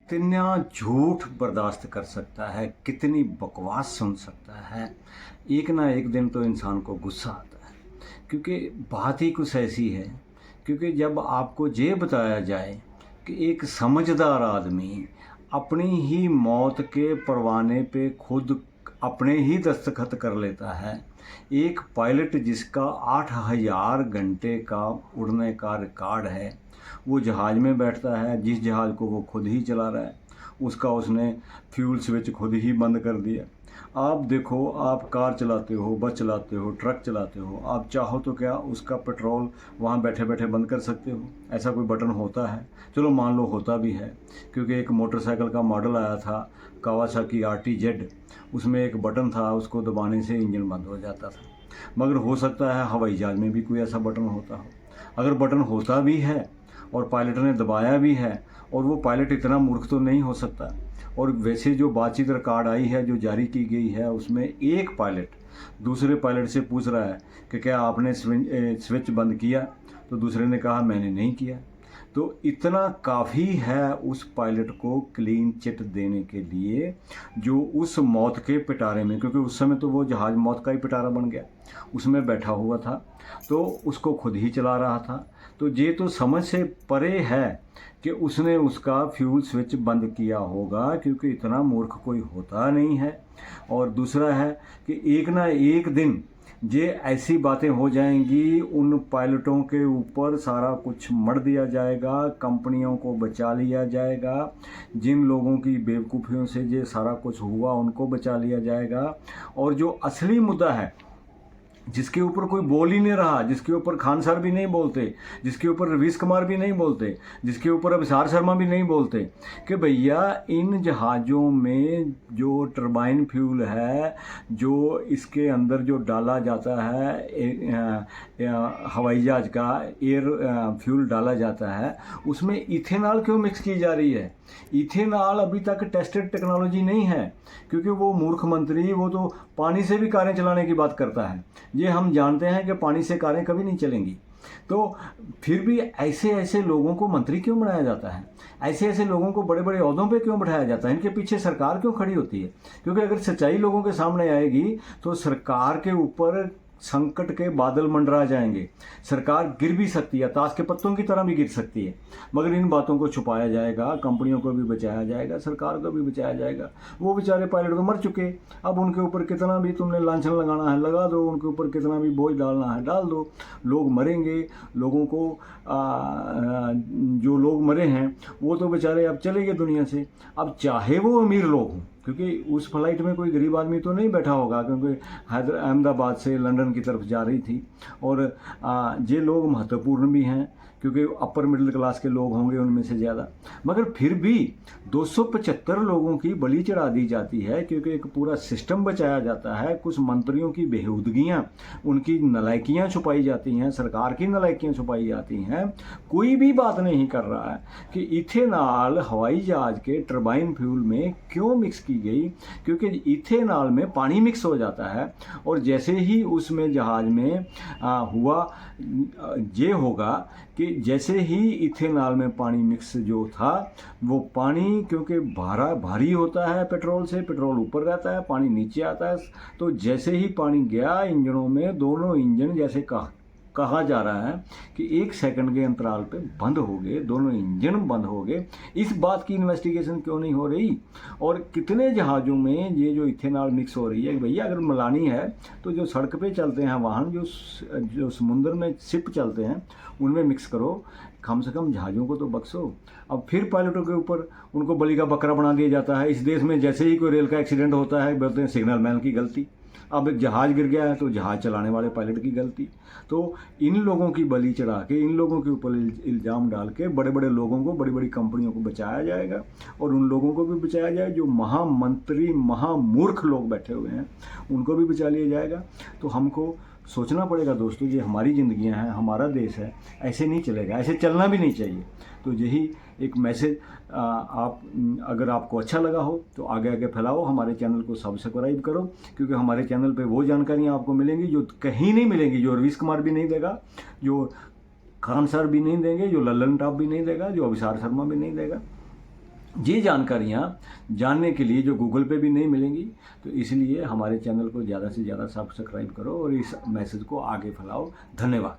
कितना झूठ बर्दाश्त कर सकता है, कितनी बकवास सुन सकता है। एक ना एक दिन तो इंसान को गुस्सा आता है, क्योंकि बात ही कुछ ऐसी है। क्योंकि जब आपको ये बताया जाए कि एक समझदार आदमी अपनी ही मौत के परवाने पे खुद अपने ही दस्तखत कर लेता है, एक पायलट जिसका 8,000 घंटे का उड़ने का रिकॉर्ड है, वो जहाज़ में बैठता है, जिस जहाज़ को वो खुद ही चला रहा है, उसका उसने फ्यूल स्विच खुद ही बंद कर दिया। आप देखो, आप कार चलाते हो, बस चलाते हो, ट्रक चलाते हो, आप चाहो तो क्या उसका पेट्रोल वहाँ बैठे बैठे बंद कर सकते हो? ऐसा कोई बटन होता है? चलो मान लो होता भी है, क्योंकि एक मोटरसाइकिल का मॉडल आया था कावासाकी RTZ, उसमें एक बटन था, उसको दबाने से इंजन बंद हो जाता था। मगर हो सकता है हवाई जहाज़ में भी कोई ऐसा बटन होता हो। अगर बटन होता भी है और पायलट ने दबाया भी है, और वो पायलट इतना मूर्ख तो नहीं हो सकता। और वैसे जो बातचीत रिकॉर्ड आई है, जो जारी की गई है, उसमें एक पायलट दूसरे पायलट से पूछ रहा है कि क्या आपने स्विच बंद किया? तो दूसरे ने कहा मैंने नहीं किया। तो इतना काफ़ी है उस पायलट को क्लीन चिट देने के लिए, जो उस मौत के पिटारे में, क्योंकि उस समय तो वो जहाज़ मौत का ही पिटारा बन गया, उसमें बैठा हुआ था, तो उसको खुद ही चला रहा था। तो ये तो समझ से परे है कि उसने उसका फ्यूल स्विच बंद किया होगा, क्योंकि इतना मूर्ख कोई होता नहीं है। और दूसरा है कि एक ना एक दिन ये ऐसी बातें हो जाएंगी, उन पायलटों के ऊपर सारा कुछ मढ़ दिया जाएगा, कंपनियों को बचा लिया जाएगा, जिन लोगों की बेवकूफ़ियों से ये सारा कुछ हुआ उनको बचा लिया जाएगा। और जो असली मुद्दा है, जिसके ऊपर कोई बोल ही नहीं रहा, जिसके ऊपर खान सर भी नहीं बोलते, जिसके ऊपर रवीश कुमार भी नहीं बोलते, जिसके ऊपर अभिसार शर्मा भी नहीं बोलते, कि भैया इन जहाज़ों में जो टरबाइन फ्यूल है, जो इसके अंदर जो डाला जाता है, हवाई जहाज़ का एयर फ्यूल डाला जाता है, उसमें इथेनॉल क्यों मिक्स की जा रही है? इथेनॉल अभी तक टेस्टेड टेक्नोलॉजी नहीं है, क्योंकि वो मूर्ख मंत्री वो तो पानी से भी कारें चलाने की बात करता है। ये हम जानते हैं कि पानी से कारें कभी नहीं चलेंगी। तो फिर भी ऐसे ऐसे लोगों को मंत्री क्यों बनाया जाता है? ऐसे ऐसे लोगों को बड़े बड़े ओहदों पे क्यों बैठाया जाता है? इनके पीछे सरकार क्यों खड़ी होती है? क्योंकि अगर सच्चाई लोगों के सामने आएगी तो सरकार के ऊपर संकट के बादल मंडरा जाएंगे। सरकार गिर भी सकती है, ताश के पत्तों की तरह भी गिर सकती है। मगर इन बातों को छुपाया जाएगा, कंपनियों को भी बचाया जाएगा, सरकार को भी बचाया जाएगा। वो बेचारे पायलट तो मर चुके, अब उनके ऊपर कितना भी तुमने लांछन लगाना है लगा दो, उनके ऊपर कितना भी बोझ डालना है डाल दो। लोग मरेंगे, लोगों को जो लोग मरे हैं वो तो बेचारे अब चले गए दुनिया से। अब चाहे वो अमीर लोग हों, क्योंकि उस फ्लाइट में कोई गरीब आदमी तो नहीं बैठा होगा, क्योंकि अहमदाबाद से लंदन की तरफ जा रही थी। और ये लोग महत्वपूर्ण भी हैं, क्योंकि अपर मिडिल क्लास के लोग होंगे उनमें से ज़्यादा। मगर फिर भी 275 लोगों की बलि चढ़ा दी जाती है, क्योंकि एक पूरा सिस्टम बचाया जाता है। कुछ मंत्रियों की बेहूदगियाँ, उनकी नलायकियाँ छुपाई जाती हैं, सरकार की नलायकियाँ छुपाई जाती हैं। कोई भी बात नहीं कर रहा है कि इथेनॉल हवाई जहाज़ के टरबाइन फ्यूल में क्यों मिक्स की गई, क्योंकि इथेनॉल में पानी मिक्स हो जाता है। और जैसे ही उसमें जहाज़ में हुआ ये होगा कि जैसे ही इथेनॉल में पानी मिक्स जो था, वो पानी क्योंकि भारी होता है पेट्रोल से, पेट्रोल ऊपर रहता है, पानी नीचे आता है। तो जैसे ही पानी गया इंजनों में, दोनों इंजन जैसे कहा जा रहा है कि 1 सेकंड के अंतराल पे बंद हो गए, दोनों इंजन बंद हो गए। इस बात की इन्वेस्टिगेशन क्यों नहीं हो रही? और कितने जहाज़ों में ये जो इथेनॉल मिक्स हो रही है? भैया अगर मिलानी है तो जो सड़क पे चलते हैं वाहन, जो समुद्र में शिप चलते हैं, उनमें मिक्स करो, कम से कम जहाज़ों को तो बख्शो। अब फिर पायलटों के ऊपर उनको बलि का बकरा बना दिया जाता है। इस देश में जैसे ही कोई रेल का एक्सीडेंट होता है, बोलते हैं सिग्नल मैन की गलती। अब जहाज़ गिर गया है तो जहाज़ चलाने वाले पायलट की गलती। तो इन लोगों की बलि चढ़ा के, इन लोगों के ऊपर इल्ज़ाम डाल के बड़े बड़े लोगों को, बड़ी बड़ी कंपनियों को बचाया जाएगा, और उन लोगों को भी बचाया जाए जो महामंत्री, महामूर्ख लोग बैठे हुए हैं, उनको भी बचा लिया जाएगा। तो हमको सोचना पड़ेगा दोस्तों, ये हमारी ज़िंदगियां हैं, हमारा देश है, ऐसे नहीं चलेगा, ऐसे चलना भी नहीं चाहिए। तो यही एक मैसेज, आप अगर आपको अच्छा लगा हो तो आगे आगे फैलाओ, हमारे चैनल को सब्सक्राइब करो, क्योंकि हमारे चैनल पे वो जानकारियाँ आपको मिलेंगी जो कहीं नहीं मिलेंगी, जो रवीश कुमार भी नहीं देगा, जो खान सर भी नहीं देंगे, जो लल्लन टॉप भी नहीं देगा, जो अभिसार शर्मा भी नहीं देगा। ये जानकारियाँ जानने के लिए जो गूगल पे भी नहीं मिलेंगी, तो इसलिए हमारे चैनल को ज़्यादा से ज़्यादा सब्सक्राइब करो और इस मैसेज को आगे फैलाओ। धन्यवाद।